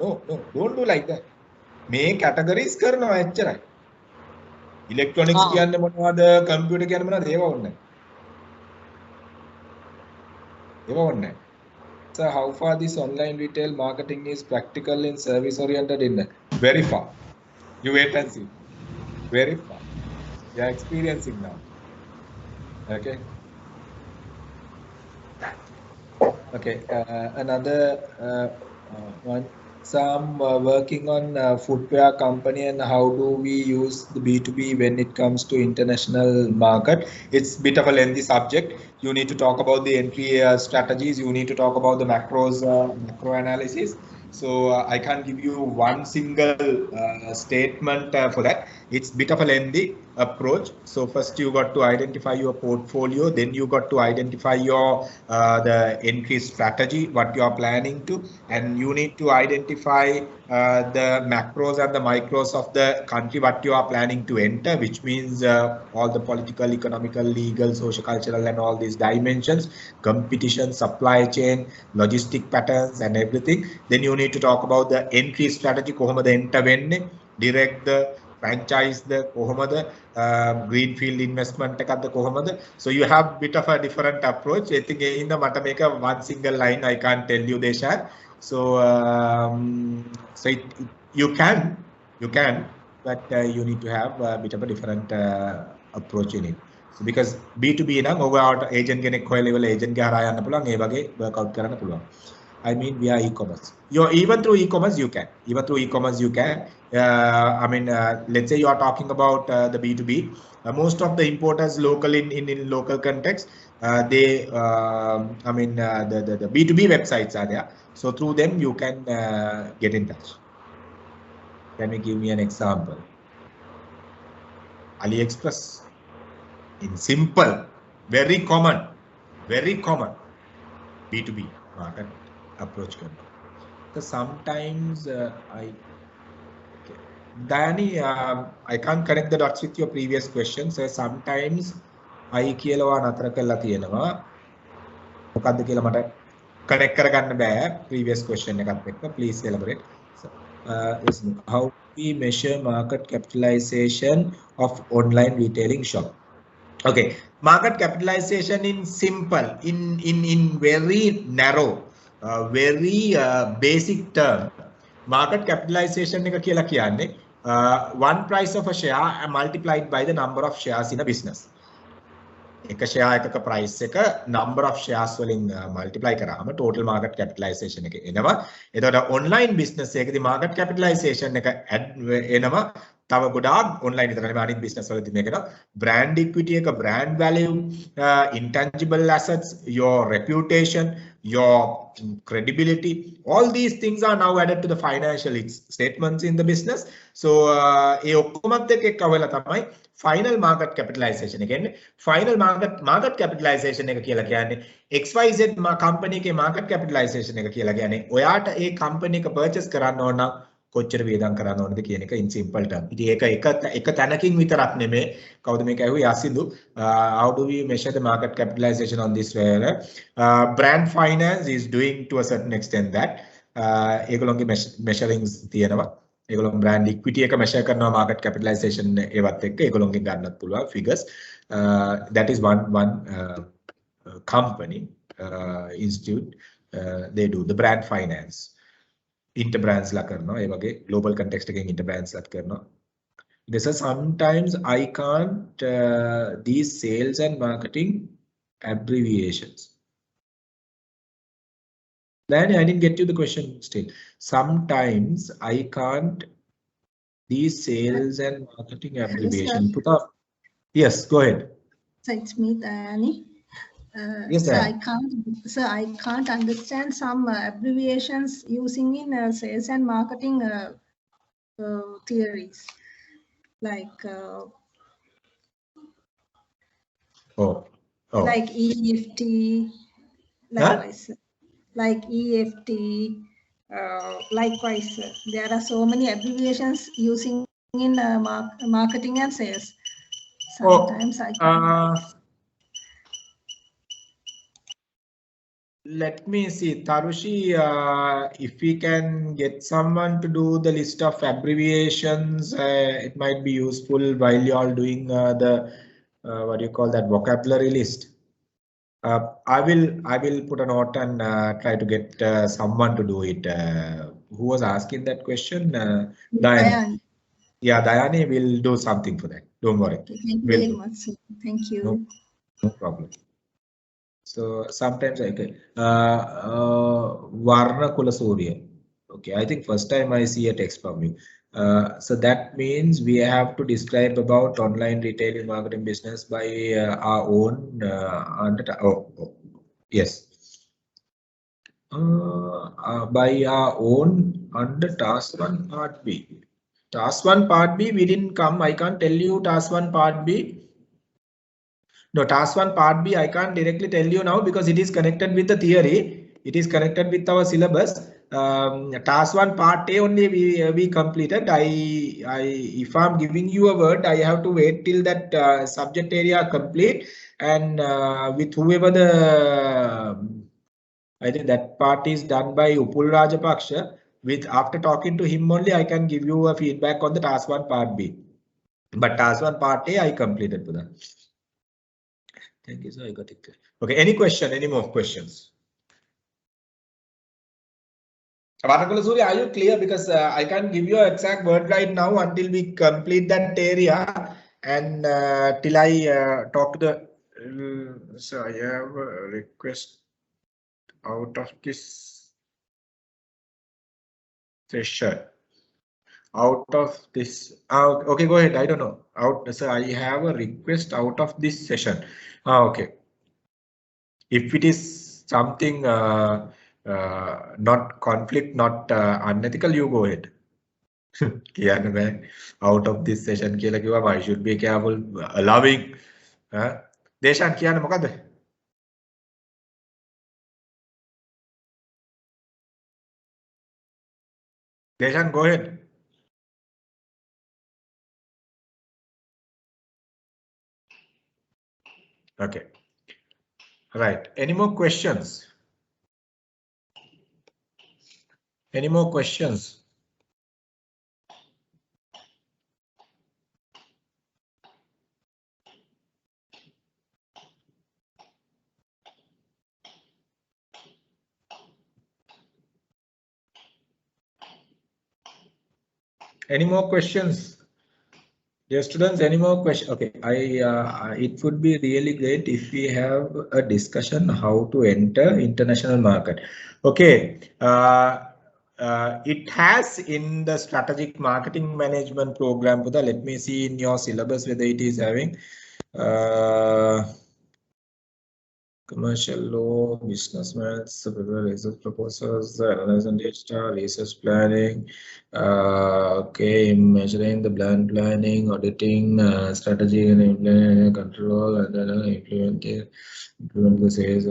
No. Don't do like that. මේ categories කරනවා එච්චරයි. Electronics කියන්නේ මොනවද? Computer කියන්නේ මොනවද? ඒව ඕනේ නැහැ. ඒව ඕනේ නැහැ. So how far this online retail marketing is practical in service oriented in very far. You wait and see. Very far. You are experiencing now. Okay. Okay. Another one. Some working on footwear company and how do we use the B2B when it comes to international market. It's a bit of a lengthy subject. You need to talk about the entry strategies. You need to talk about the macro analysis. So I can't give you one single statement for that. It's a bit of a lengthy approach. So first you got to identify your portfolio, then you got to identify your the entry strategy, what you are planning to, and you need to identify the macros and the micros of the country what you are planning to enter, which means all the political, economical, legal, social, cultural, and all these dimensions, competition, supply chain, logistic patterns, and everything. Then you need to talk about the entry strategy. කොහොමද enter වෙන්නේ? Direct the franchise the කොහොමද greenfield investment එකක්ද කොහොමද? So you have bit of a different approach. I think in the මට මේක one single line I can't tell you Deshan. So you can, but you need to have a bit of a different approach in it. So because B2B නම් ඔයාට agent කෙනෙක් හොයලා ඉවල agent ගේ හරහා යන්න පුළුවන් ඒ වගේ workout කරන්න පුළුවන්. I mean via e-commerce. Even through e-commerce you can. I mean, let's say you are talking about the B2B. Most of the importers local in local context, they I mean the B2B websites are there. So through them you can get in touch. Can you give me an example? AliExpress. In simple, very common B2B market approach. So sometimes Dani, I can't connect the dots with your previous question. So sometimes I කියලවා නතර කරලා තියෙනවා. මොකද්ද කියලා මට connect කරගන්න බෑ previous question එකත් එක්ක. Please elaborate. So, how we measure market capitalization of online retailing shop? Okay, market capitalization in simple, in very narrow, very basic term. Market capitalization එක කියලා කියන්නේ one price of a share multiplied by the number of shares in a business. එක share එකක price එක number of shares වලින් multiply කරාම total market capitalization එක එනවා. එතකොට online business එකේදී market capitalization එක එනවා. තව ගොඩාක් online විතර නෙමෙයි අනිත් business වලදී මේකට brand equity එක, brand value, intangible assets, your reputation, your credibility, all these things are now added to the financial statements in the business. So ඒ ඔක්කොමත් එක්ක එකවලා තමයි final market capitalization again. Final market capitalization එක කියලා කියන්නේ XYZ company එකේ market capitalization එක කියලා කියන්නේ ඔයාට ඒ company එක purchase කරන්න ඕන නම් කොච්චර වියදම් කරන්න ඕනද කියන එක in simple term. ඉතින් ඒක එක තැනකින් විතරක් නෙමෙයි. කවුද මේක ඇහුවේ? Yasidu. How do we measure the market capitalization on this way? Brand finance is doing to a certain extent that ඒගොල්ලෝගේ measurings තියෙනවා. ඒගොල්ලෝ brand equity එක measure කරනවා market capitalization ඒවත් එක්ක ඒගොල්ලෝගේ ගන්නත් පුළුවන් figures. That is one company institute they do the brand finance. Interbrands ला करना ये वगे global context again interbrands ला करना. This is sometimes I can't these sales and marketing abbreviations. Then I didn't get you the question still. Sometimes I can't these sales and marketing abbreviation. Put up. Yes, go ahead. So it's me, Dani. Yes, so I can't understand some abbreviations using in sales and marketing theories, like like EFT, likewise, like EFT. Likewise, there are so many abbreviations using in marketing and sales. Sometimes Let me see, Tarushi, if we can get someone to do the list of abbreviations, it might be useful while you all doing the what do you call that, vocabulary list. I will put a note and try to get someone to do it. Who was asking that question? Diane. Yeah, Dayani will do something for that. Don't worry. Thank you very much, sir. Thank you. No problem. So sometimes I can Varna Kulasuriya. Okay, I think first time I see a text from you. So that means we have to describe about online retailing marketing business by our own yes. By our own under task 1 part B. Task 1 part B, we didn't come. I can't tell you task 1 part B. No, task 1 part B, I can't directly tell you now because it is connected with the theory. It is connected with our syllabus. Task 1 part A only we completed. If I'm giving you a word, I have to wait till that subject area complete, and with whoever I think that part is done by Upul Rajapaksha. With after talking to him only, I can give you a feedback on the task 1 part B. But task 1 part A, I completed, Pudha. Thank you, sir. I got it. Okay, any question? Any more questions? Varnakulasuri, are you clear? Because I can't give you an exact word right now until we complete that area and till I talk to the. So I have a request out of this session. Out of this. Okay, go ahead. I don't know. So I have a request out of this session. Okay. If it is something not conflict, not unethical, you go ahead. Out of this session, I should be careful, allowing. Deshan, kya na Deshan, go ahead. Okay. Right. Any more questions? Any more questions? Any more questions? Dear students, any more questions? Okay, it would be really great if we have a discussion how to enter international market. Okay, it has in the strategic marketing management program. Pudha, let me see in your syllabus whether it is having. Commercial law, business maths, research proposals, analyzing data, research planning, okay, measuring the brand planning, auditing, strategy and implementing control, and then implement the sales.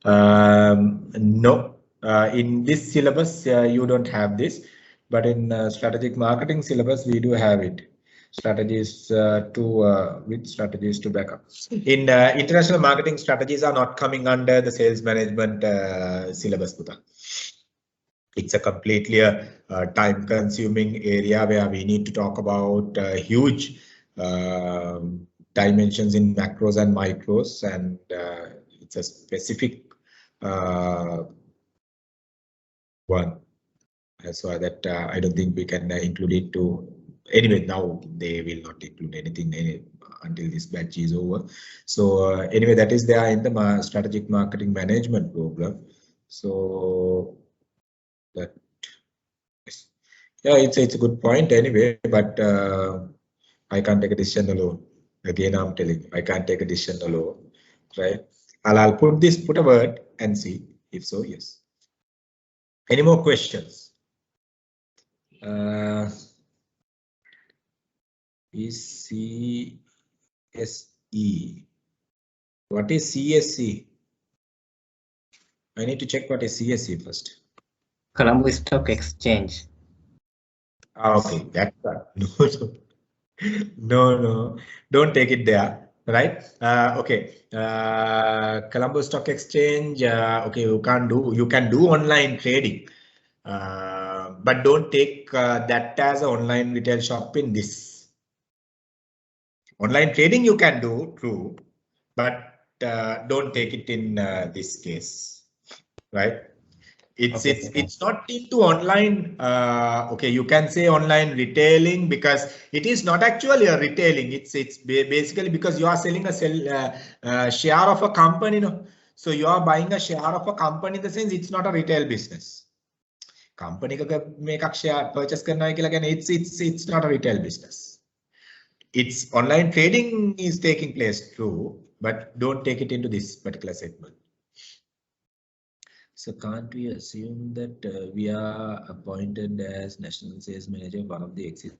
No, in this syllabus you don't have this, but in strategic marketing syllabus we do have it. Strategies with strategies to back up. In international marketing, strategies are not coming under the sales management syllabus. Pudha. It's a completely time-consuming area where we need to talk about huge dimensions in macros and micros, and it's a specific one. So that I don't think we can include it to. Anyway, now they will not include anything until this batch is over. So anyway, that is there in the strategic marketing management program. So that yeah, it's a good point anyway, but I can't take a decision alone. Again, I'm telling you, I can't take a decision alone, right? I'll put a word and see if so. Yes. Any more questions? Is CSE. What is CSE? I need to check what is CSE first. Colombo Stock Exchange. Okay, that's no, don't take it there. right? Okay. Colombo Stock Exchange. Okay, you can do online trading, but don't take that as an online retail shop in this. Online trading you can do, true, but don't take it in this case, right? It's not into online. Okay, you can say online retailing because it is not actually a retailing. It's basically because you are selling a share of a company, no? So you are buying a share of a company in the sense it's not a retail business. Company ka මේකක් share purchase කරනවා කියලා කියන්නේ it's not a retail business. It's online trading is taking place, true, but don't take it into this particular segment. So can't we assume that we are appointed as national sales manager, one of the existing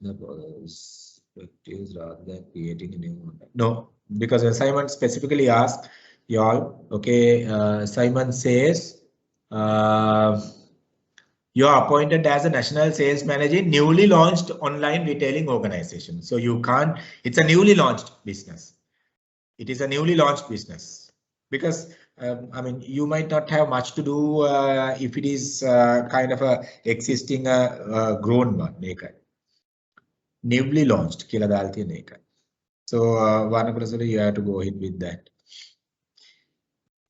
perspectives rather than creating a new one? No, because Simon specifically asked y'all, okay, Simon says you are appointed as a national sales manager in newly launched online retailing organization. So you can't, it's a newly launched business. It is a newly launched business. Because I mean, you might not have much to do if it is kind of a existing grown one. Newly launched. So you have to go ahead with that.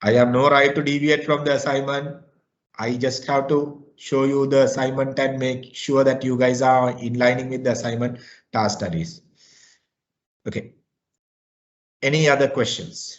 I have no right to deviate from the assignment. I just have to show you the assignment and make sure that you guys are in lining with the assignment task studies. Okay. Any other questions?